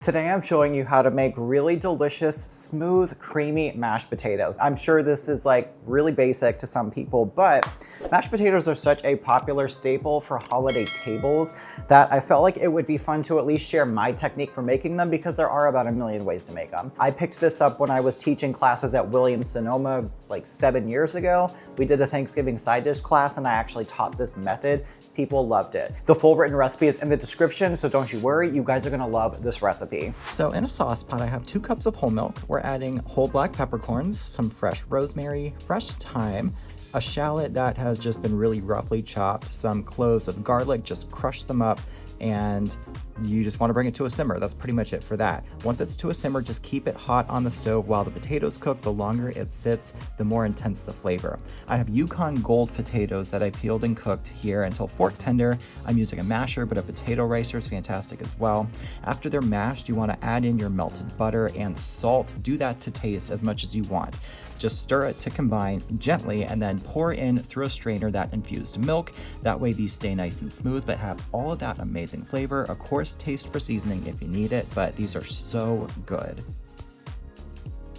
Today I'm showing you how to make really delicious, smooth, creamy mashed potatoes. I'm sure this is like really basic to some people, but mashed potatoes are such a popular staple for holiday tables that I felt like it would be fun to at least share my technique for making them because there are about a million ways to make them. I picked this up when I was teaching classes at Williams-Sonoma like 7 years ago. We did a Thanksgiving side dish class and I actually taught this method. People loved it. The full written recipe is in the description, so don't you worry, you guys are gonna love this recipe. So in a sauce pot, I have 2 cups of whole milk. We're adding whole black peppercorns, some fresh rosemary, fresh thyme, a shallot that has just been really roughly chopped, some cloves of garlic, just crush them up, and you just want to bring it to a simmer. That's pretty much it for that. Once it's to a simmer, just keep it hot on the stove while the potatoes cook. The longer it sits, the more intense the flavor. I have Yukon Gold potatoes that I peeled and cooked here until fork tender. I'm using a masher, but a potato ricer is fantastic as well. After they're mashed, you want to add in your melted butter and salt. Do that to taste as much as you want. Just stir it to combine gently and then pour in through a strainer that infused milk. That way these stay nice and smooth, but have all of that amazing flavor. Of course, taste for seasoning if you need it, but these are so good.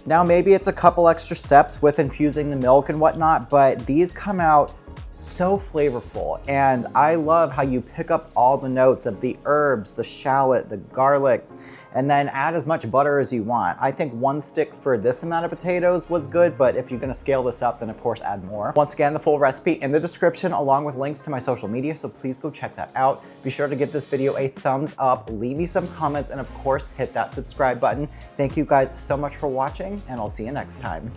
Now maybe it's a couple extra steps with infusing the milk and whatnot, but these come out so flavorful. And I love how you pick up all the notes of the herbs, the shallot, the garlic, and then add as much butter as you want. I think 1 stick for this amount of potatoes was good, but if you're gonna scale this up, then of course add more. Once again, the full recipe in the description along with links to my social media, so please go check that out. Be sure to give this video a thumbs up, leave me some comments, and of course hit that subscribe button. Thank you guys so much for watching, and I'll see you next time.